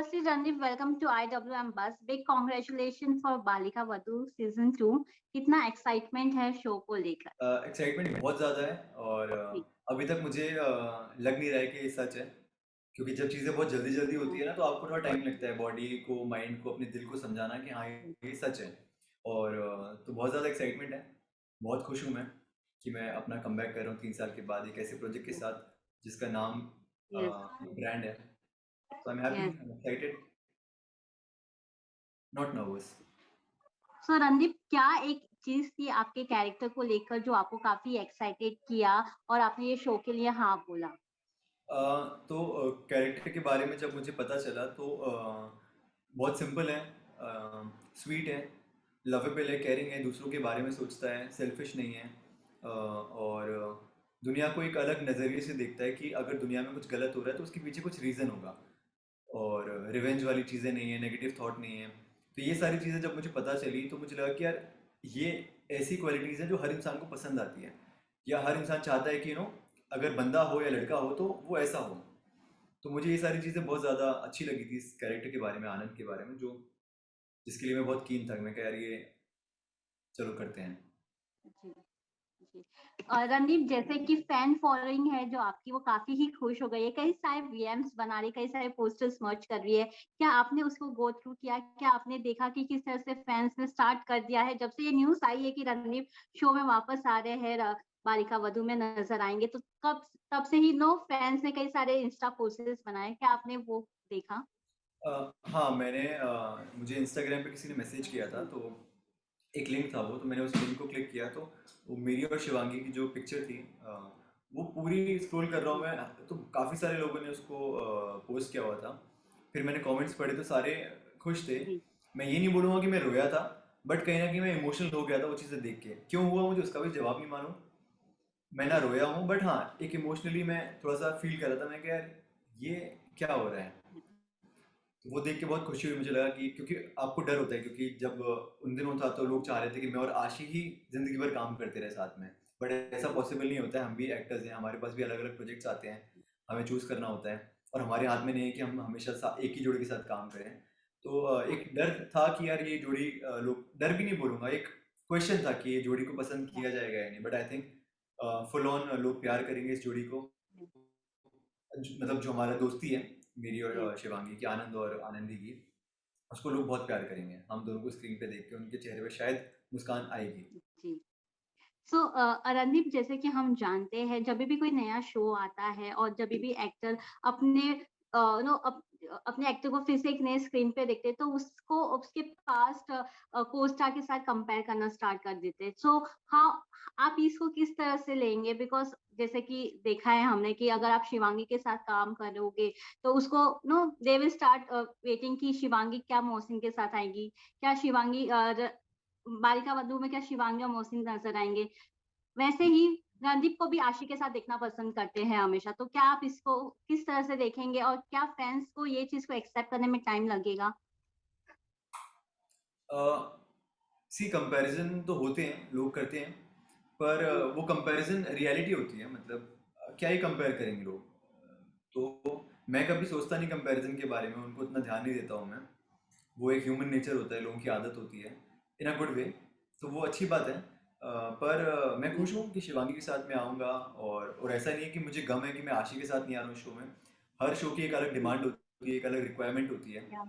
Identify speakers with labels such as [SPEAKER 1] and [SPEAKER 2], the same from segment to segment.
[SPEAKER 1] firstly, Randeep, welcome to IWM Bus. Big congratulations for Balika Vadhu season 2। कितना excitement है show को लेकर?
[SPEAKER 2] एक्साइटमेंट बहुत ज़्यादा है और
[SPEAKER 1] जी,
[SPEAKER 2] अभी तक मुझे लग नहीं रहा है कि ये सच है, क्योंकि जब चीज़ें बहुत जल्दी जल्दी होती है ना तो आपको थोड़ा टाइम लगता है बॉडी को, माइंड को, अपने दिल को समझाना कि हाँ ये सच है। और तो बहुत ज़्यादा एक्साइटमेंट है। बहुत खुश हूँ मैं कि मैं अपना कमबैक कर रहा हूँ 3 साल के बाद एक ऐसे प्रोजेक्ट के साथ जिसका नाम
[SPEAKER 1] यस,
[SPEAKER 2] ब्रांड है। तो I am happy,
[SPEAKER 1] yes.
[SPEAKER 2] I am excited, not nervous.
[SPEAKER 1] So Randeep, क्या एक चीज थी आपके कैरेक्टर को लेकर जो आपको काफी एक्साइटेड किया और आपने ये शो के लिए हाँ बोला?
[SPEAKER 2] तो कैरेक्टर के बारे में जब मुझे पता चला तो बहुत सिंपल है, स्वीट है, लवेबल है, केयरिंग है, दूसरों के बारे में सोचता है, सेल्फिश नहीं है, और दुनिया को एक अलग नज़रिए से देखता है कि अगर दुनिया में कुछ गलत हो रहा है तो उसके पीछे कुछ रीज़न होगा। और रिवेंज वाली चीज़ें नहीं है, नेगेटिव थॉट नहीं है। तो ये सारी चीज़ें जब मुझे पता चली तो मुझे लगा कि यार ये ऐसी क्वालिटीज़ हैं जो हर इंसान को पसंद आती है, या हर इंसान चाहता है कि अगर बंदा हो या लड़का हो तो वो ऐसा हो। तो मुझे ये सारी चीज़ें बहुत ज़्यादा अच्छी लगी थी इस कैरेक्टर के बारे में, आनंद के बारे में, जो जिसके लिए मैं बहुत कीन था। मैं कह यार ये चलो करते हैं।
[SPEAKER 1] जी, जी। और रणदीप, जैसे कि फैन फॉलोइंग है जो आपकी, वो काफी ही खुश हो गई है, कई सारे वीएम्स बना रही, कई सारे पोस्टर्स मर्ज कर रही है। क्या आपने उसको गो थ्रू किया? क्या आपने देखा कि किस तरह से फैंस ने स्टार्ट कर दिया है जब से ये न्यूज आई है कि रणदीप शो में वापस आ रहे हैं, बालिका वधू में नजर आएंगे? तो कब तब से ही नो फैंस ने कई सारे इंस्टा पोस्टर्स बनाए, क्या आपने वो देखा?
[SPEAKER 2] हाँ, मुझे इंस्टाग्राम पे किसी ने मैसेज किया था, तो एक लिंक था वो, तो मैंने उस लिंक को क्लिक किया तो वो मेरी और शिवांगी की जो पिक्चर थी, वो पूरी स्क्रॉल कर रहा हूँ मैं, तो काफ़ी सारे लोगों ने उसको पोस्ट किया हुआ था। फिर मैंने कमेंट्स पढ़े तो सारे खुश थे।
[SPEAKER 1] जी,
[SPEAKER 2] मैं ये नहीं बोलूँगा कि मैं रोया था, बट कहीं ना कहीं मैं इमोशनल हो गया था वो चीज़ें देख के। क्यों हुआ मुझे उसका भी जवाब नहीं मालूम। मैं ना रोया हूँ, बट हाँ एक इमोशनली मैं थोड़ा सा फील कर रहा था। मैं क्या यार ये क्या हो रहा है। तो वो देख के बहुत खुशी हुई। मुझे लगा कि क्योंकि आपको डर होता है, क्योंकि जब उन दिनों था तो लोग चाह रहे थे कि मैं और आशी ही जिंदगी भर काम करते रहे साथ में, बट ऐसा पॉसिबल नहीं होता है। हम भी एक्टर्स हैं, हमारे पास भी अलग अलग प्रोजेक्ट्स आते हैं, हमें चूज करना होता है, और हमारे हाथ में नहीं है कि हम हमेशा एक ही जोड़ी के साथ काम करें। तो एक डर था कि यार ये जोड़ी, लोग, डर भी नहीं बोलूंगा, एक क्वेश्चन था कि ये जोड़ी को पसंद किया जाएगा या नहीं, but I think full on लोग प्यार करेंगे इस जोड़ी को। मतलब जो हमारा दोस्ती है, मेरी और शिवांगी की, आनंद और आनंदी की, उसको लोग बहुत प्यार करेंगे। हम दोनों को स्क्रीन पे देख के उनके चेहरे पे शायद मुस्कान आएगी।
[SPEAKER 1] जी। सो अरंदीप, जैसे कि हम जानते हैं जब भी कोई नया शो आता है और जब भी एक्टर अपने नो अपने एक्टर को फिर से एक नए स्क्रीन पे देखते हैं तो उसको उसके पास्ट को स्टार के साथ कंपेयर करना स्टार्ट कर देते हैं। सो हाँ, आप इसको किस तरह से लेंगे? बिकॉज जैसे कि देखा है हमने कि अगर आप शिवांगी के साथ काम करोगे तो उसको know they will start waiting कि शिवांगी क्या मोहसिन के साथ आएगी, क्या शिवांगी बालिका वधू में क्या शिवांगी और मोहसिन नजर आएंगे। वैसे ही रणदीप को भी आशी के साथ देखना पसंद करते हैं हमेशा। तो क्या आप इसको किस तरह से देखेंगे और क्या फैंस को ये चीज को एक्सेप्ट करने में टाइम लगेगा?
[SPEAKER 2] सी कंपैरिजन तो होते हैं, लोग करते हैं, पर
[SPEAKER 1] जी,
[SPEAKER 2] वो कंपैरिजन रियलिटी होती है। मतलब क्या ही कंपेयर करेंगे लोग। तो मैं कभी सोचता नहीं कंपैरिजन के बारे में, उनको उतना ध्यान नहीं देता हूँ मैं। वो एक ह्यूमन नेचर होता है, लोगों की आदत होती है, इन अ गुड वे। तो वो अच्छी बात है। पर मैं
[SPEAKER 1] जी,
[SPEAKER 2] खुश हूँ कि शिवांगी के साथ मैं आऊँगा। और ऐसा नहीं है कि मुझे गम है कि मैं आशी के साथ नहीं आ रहा हूँ शो में। हर शो की एक अलग
[SPEAKER 1] जी,
[SPEAKER 2] डिमांड होती है, एक अलग रिक्वायरमेंट होती है।
[SPEAKER 1] या,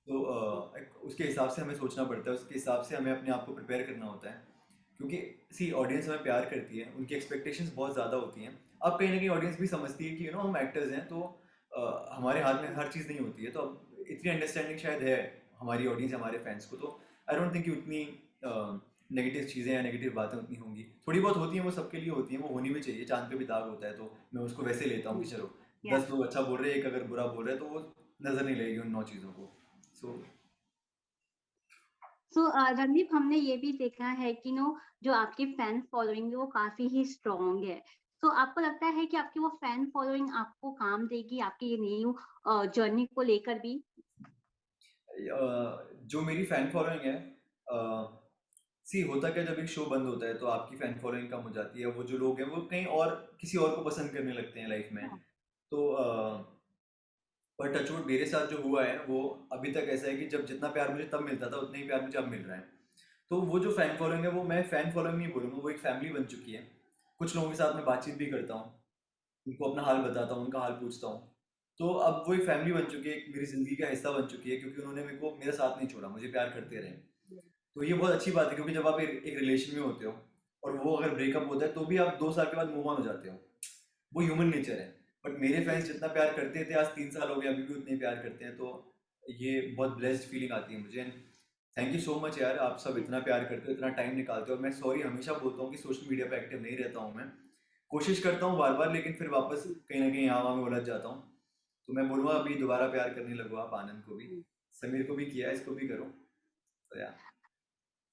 [SPEAKER 2] तो
[SPEAKER 1] जी,
[SPEAKER 2] उसके हिसाब से हमें सोचना पड़ता है, उसके हिसाब से हमें अपने आप को प्रिपेयर करना होता है। क्योंकि सी ऑडियंस हमें प्यार करती है, उनकी एक्सपेक्टेशंस बहुत ज़्यादा होती हैं। अब कहीं ना कहीं ऑडियंस भी समझती है कि हम एक्टर्स हैं, तो हमारे हाथ में हर चीज़ नहीं होती है। तो अब इतनी अंडरस्टैंडिंग शायद है हमारी ऑडियंस, हमारे फैंस को। तो आई डोंट थिंक कि उतनी नेगेटिव चीज़ें या नेगेटिव बातें उतनी होंगी। थोड़ी बहुत होती हैं, वो सबके लिए होती हैं, वो होनी भी चाहिए। चांद पे भी दाग होता है, तो मैं उसको वैसे लेता हूँ कि चलो
[SPEAKER 1] या।
[SPEAKER 2] 10 लोग अच्छा बोल रहे हैं, एक अगर बुरा बोल रहे हैं, तो वो नज़र नहीं लगेगी उन 9 चीज़ों को। सो
[SPEAKER 1] सो रणदीप, हमने ये भी देखा है कि नो जो आपकी फैन फॉलोइंग है वो काफी ही स्ट्रांग है। तो आपको लगता है कि आपकी वो फैन फॉलोइंग आपको काम देगी आपकी ये न्यू जर्नी को लेकर भी?
[SPEAKER 2] जो मेरी फैन फॉलोइंग है, सी होता क्या, जब एक शो बंद होता है तो आपकी फैन फॉलोइंग कम हो जाती है। वो जो लोग हैं वो कहीं और किसी और को पसंद करने लगते हैं लाइफ में। तो पर टचवुड मेरे साथ जो हुआ है वो अभी तक ऐसा है कि जब जितना प्यार मुझे तब मिलता था उतना ही प्यार मुझे अब मिल रहा है। तो वो जो फैन फॉलोइंग है वो मैं फैन फॉलोइंग नहीं बोलूँगा, वो एक फैमिली बन चुकी है। कुछ लोगों के साथ मैं बातचीत भी करता हूँ, उनको अपना हाल बताता हूँ, उनका हाल पूछता हूँ। तो अब वो एक फैमिली बन चुकी है, एक मेरी ज़िंदगी का हिस्सा बन चुकी है, क्योंकि उन्होंने मेरे को मेरा साथ नहीं छोड़ा, मुझे प्यार करते रहे। तो ये बहुत अच्छी बात है, क्योंकि जब आप एक रिलेशन में होते हो और वो अगर ब्रेकअप होता है तो भी आप 2 साल के बाद मूव ऑन हो जाते हो। वो ह्यूमन नेचर है। बट मेरे फैंस जितना प्यार करते थे आज 3 साल हो गए अभी भी उतने ही प्यार करते हैं, तो ये बहुत ब्लेस्ड फीलिंग आती है मुझे। थैंक यू सो मच यार, आप सब इतना प्यार करते हो, इतना टाइम निकालते हो। और मैं सॉरी हमेशा बोलता हूँ कि सोशल मीडिया पे एक्टिव नहीं रहता हूँ मैं, कोशिश करता हूँ बार बार, लेकिन फिर वापस कहीं ना कहीं यहाँ वहाँ में उलझ जाता हूँ। तो मैं बोलूँगा अभी दोबारा प्यार करने लगो आप, आनंद को भी, समीर को भी किया है, इसको भी करो। तो यार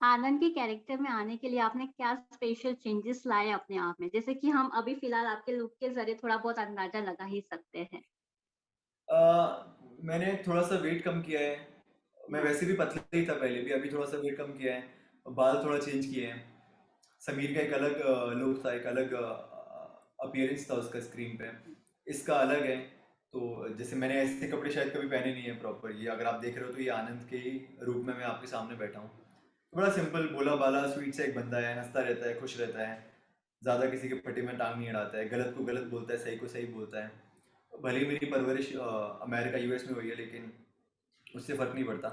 [SPEAKER 1] आनंद के कैरेक्टर में आने के लिए आपने क्या स्पेशल चेंजेस लाए अपने आप में? जैसे कि हम अभी फिलहाल आपके लुक के ज़रिए थोड़ा बहुत अंदाज़ा लगा ही सकते हैं।
[SPEAKER 2] मैंने थोड़ा सा वेट कम किया है। मैं वैसे भी पतला ही था पहले भी, अभी थोड़ा सा वेट कम किया है, बाल थोड़ा चेंज किए हैं। समीर का एक अलग लुक था, एक अलग अपीयरेंस था उसका स्क्रीन पे, इसका अलग है। तो जैसे मैंने ऐसे कपड़े शायद कभी पहने नहीं है प्रॉपर, ये अगर आप देख रहे हो तो ये आनंद के ही रूप में मैं आपके सामने बैठा हूँ। बड़ा सिंपल भोला भाला स्वीट सा एक बंदा है, हंसता रहता है, खुश रहता है, ज़्यादा किसी के पट्टी में टांग नहीं अड़ाता है, गलत को गलत बोलता है, सही को सही बोलता है। भले ही मेरी परवरिश अमेरिका यूएस में हुई है, लेकिन उससे फ़र्क नहीं पड़ता।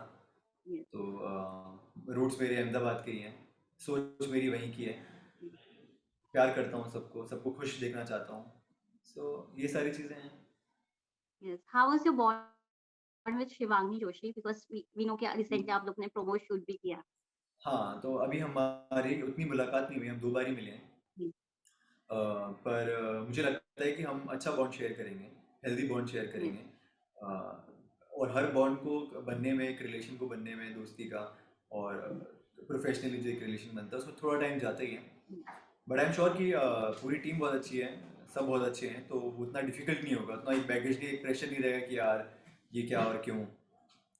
[SPEAKER 1] यस।
[SPEAKER 2] तो रूट्स मेरे अहमदाबाद के ही हैं, सोच मेरी वहीं की है। प्यार करता हूँ सबको, सबको खुश देखना चाहता हूँ। सो ये सारी चीज़ें हैं।
[SPEAKER 1] Yes. How was your bond with Shivangi Joshi? Because we know कि रिसेंटली आप लोग ने प्रोमो शूट भी किया।
[SPEAKER 2] हाँ, तो अभी हमारी उतनी मुलाकात नहीं हुई, हम 2 बार ही मिले हैं।
[SPEAKER 1] जी,
[SPEAKER 2] पर मुझे लगता है कि हम अच्छा बॉन्ड शेयर करेंगे, हेल्दी बॉन्ड शेयर
[SPEAKER 1] यस,
[SPEAKER 2] करेंगे। और हर बॉन्ड को बनने में, एक रिलेशन को बनने में, दोस्ती का और प्रोफेशनली जो एक रिलेशन बनता है उसमें थोड़ा टाइम जाता ही है। बट आई एम श्योर कि पूरी टीम बहुत अच्छी है, सब बहुत अच्छे हैं, तो वो उतना डिफिकल्ट नहीं होगा, उतना एक बैगेज नहीं, एक प्रेशर नहीं रहेगा कि यार ये क्या और क्यों।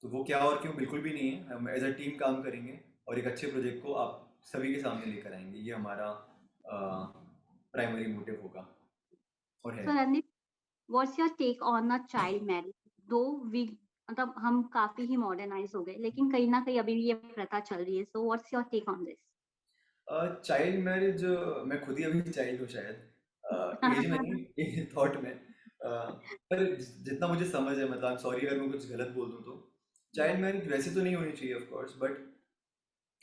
[SPEAKER 2] तो वो क्या और क्यों बिल्कुल भी नहीं है, हम एज अ टीम काम करेंगे और एक अच्छे प्रोजेक्ट को आप सभी के सामने लेकर आएंगे, ये हमारा प्राइमरी मोटिव होगा और है।
[SPEAKER 1] So Randeep, what's your take on a child marriage? Do we मतलब हम काफ़ी ही मॉडर्नाइज़ हो गए, लेकिन कहीं न कहीं अभी भी ये प्रथा चल रही है। So what's your take on this?
[SPEAKER 2] Child marriage, मैं खुद ही अभी चाइल्ड हूँ शायद, एज में नहीं थॉट में। पर जितना मुझे समझ है, मतलब सॉरी अगर मैं कुछ गलत बोल दूँ तो, चाइल्ड मैरिज वैसे तो नहीं होनी चाहिए ऑफ कोर्स, बट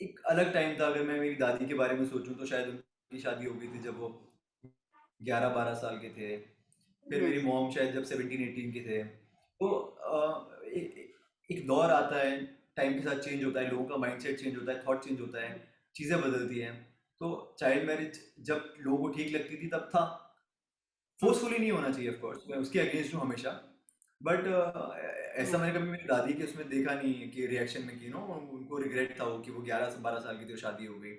[SPEAKER 2] एक अलग टाइम था। अगर मैं मेरी दादी के बारे में सोचूं तो शायद उनकी शादी हो गई थी जब वो 11-12 साल के थे। फिर मेरी
[SPEAKER 1] यस,
[SPEAKER 2] मॉम शायद जब 17-18 के थे। तो एक दौर आता है, टाइम के साथ चेंज होता है, लोगों का माइंडसेट चेंज होता है, थॉट चेंज होता है, चीज़ें बदलती हैं। तो चाइल्ड मैरिज जब लोगों को ठीक लगती थी तब था, फोर्सफुली नहीं होना चाहिए ऑफ कोर्स, मैं उसके अगेंस्ट हूँ हमेशा। बट ऐसा
[SPEAKER 1] यस,
[SPEAKER 2] मैंने कभी मेरी दादी के उसमें देखा नहीं है कि रिएक्शन में कि उनको रिग्रेट था वो कि वो 11 से 12 साल की थी और शादी हो गई।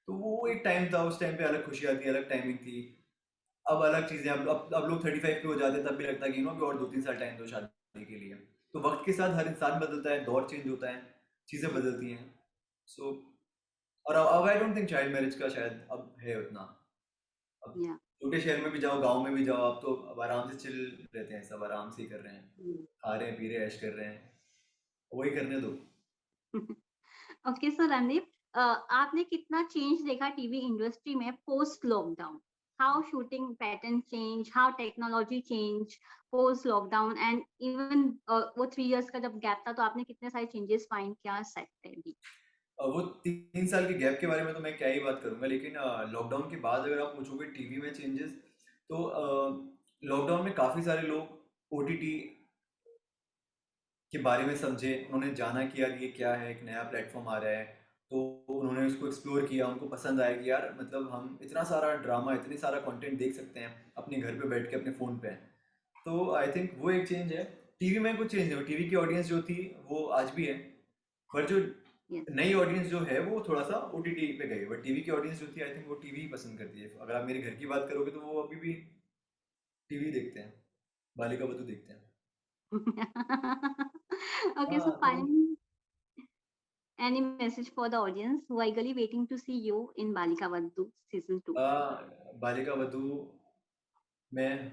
[SPEAKER 2] तो वो एक टाइम था, उस टाइम पे अलग खुशियाँ थी, अलग टाइमिंग थी। अब अलग चीज़ें, अब लोग 35 के हो जाते हैं तब भी लगता है कि कि और 2-3 साल टाइम दो शादी के लिए। तो वक्त के साथ हर इंसान बदलता है, दौर चेंज होता है, चीज़ें बदलती हैं। सो और अब I don't think child marriage का शायद अब है उतना। अब
[SPEAKER 1] या
[SPEAKER 2] छोटे शहर में भी जाओ, गांव में भी जाओ, आप तो अब आराम से चिल रहते हैं, सब आराम से ही कर रहे हैं, खा रहे हैं, पी रहे हैं, ऐश कर रहे हैं। वही करने दो।
[SPEAKER 1] ओके, सो रणदीप, आपने कितना चेंज देखा टीवी इंडस्ट्री में post lockdown? How shooting pattern change, how technology change post lockdown, and even वो 3 इयर्स का जब गैप था तो आपने कितने सारे चेंजेस फाइंड किया सेट पे भी?
[SPEAKER 2] वो 3 साल के गैप के बारे में तो मैं क्या ही बात करूंगा, लेकिन लॉकडाउन के बाद अगर आप पूछोगे टीवी में चेंजेस, तो लॉकडाउन में काफ़ी सारे लोग ओटीटी के बारे में समझे, उन्होंने जाना कि यार ये क्या है, एक नया प्लेटफॉर्म आ रहा है। तो उन्होंने उसको एक्सप्लोर किया, उनको पसंद आया कि यार मतलब हम इतना सारा ड्रामा, इतनी सारा कंटेंट देख सकते हैं अपने घर पे बैठ के अपने फ़ोन पे। तो आई थिंक वो एक चेंज है। टीवी में कुछ चेंज नहीं हुआ, टीवी की ऑडियंस जो थी वो आज भी है, पर जो
[SPEAKER 1] यस।
[SPEAKER 2] नई ऑडियंस जो है वो थोड़ा सा ओटीटी पे गई है। बट टीवी की ऑडियंस जो थी आई थिंक वो टीवी ही पसंद करती है। अगर आप मेरे घर की बात करोगे तो वो अभी भी टीवी देखते हैं, बालिका वधू देखते हैं।
[SPEAKER 1] Okay, so
[SPEAKER 2] हाँ तो
[SPEAKER 1] finally, any message for the audience who are eagerly waiting to see you in Balika Vaddu season 2?
[SPEAKER 2] Balika Vadhu में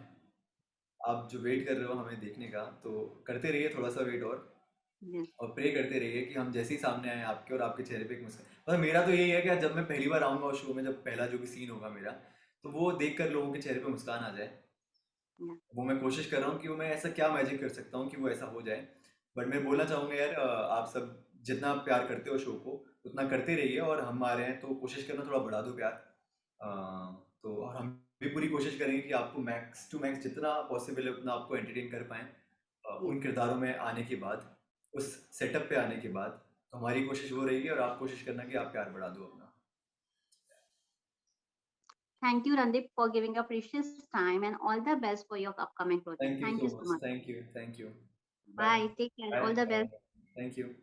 [SPEAKER 2] आप जो वेट कर रहे हो हमें देखने का, तो करते रहिए थोड़ा सा वेट,
[SPEAKER 1] यस,
[SPEAKER 2] और प्रे करते रहिए कि हम जैसे ही सामने आए आपके और आपके चेहरे पे एक मुस्कान। मतलब मेरा तो यही है कि जब मैं पहली बार आऊँगा उस शो में, जब पहला जो भी सीन होगा मेरा, तो वो देखकर लोगों के चेहरे पे मुस्कान आ जाए।
[SPEAKER 1] या,
[SPEAKER 2] वो मैं कोशिश कर रहा हूँ कि वो मैं ऐसा क्या मैजिक कर सकता हूँ कि वो ऐसा हो जाए। बट मैं बोलना चाहूँगा यार, आप सब जितना प्यार करते हो शो को, उतना करते रहिए, और हम आ रहे हैं तो कोशिश करना थोड़ा बढ़ा दो प्यार। अ, तो और हम भी पूरी कोशिश करेंगे कि आपको मैक्स टू मैक्स जितना पॉसिबल है उतना आपको एंटरटेन कर पाएँ,
[SPEAKER 1] यस।
[SPEAKER 2] उन किरदारों में आने के बाद, उस सेटअप पे आने के बाद। तो हमारी कोशिश वो रहेगी, और आप कोशिश करना कि आप प्यार बढ़ा दो अपना।
[SPEAKER 1] Thank you, Randeep, for giving a precious time and all the best for your upcoming project.
[SPEAKER 2] Thank you
[SPEAKER 1] Thank
[SPEAKER 2] so
[SPEAKER 1] you so
[SPEAKER 2] much,
[SPEAKER 1] much.
[SPEAKER 2] Thank you, thank you. Bye.
[SPEAKER 1] Bye. Take care.
[SPEAKER 2] Bye
[SPEAKER 1] All the
[SPEAKER 2] bye.
[SPEAKER 1] best.
[SPEAKER 2] Thank you.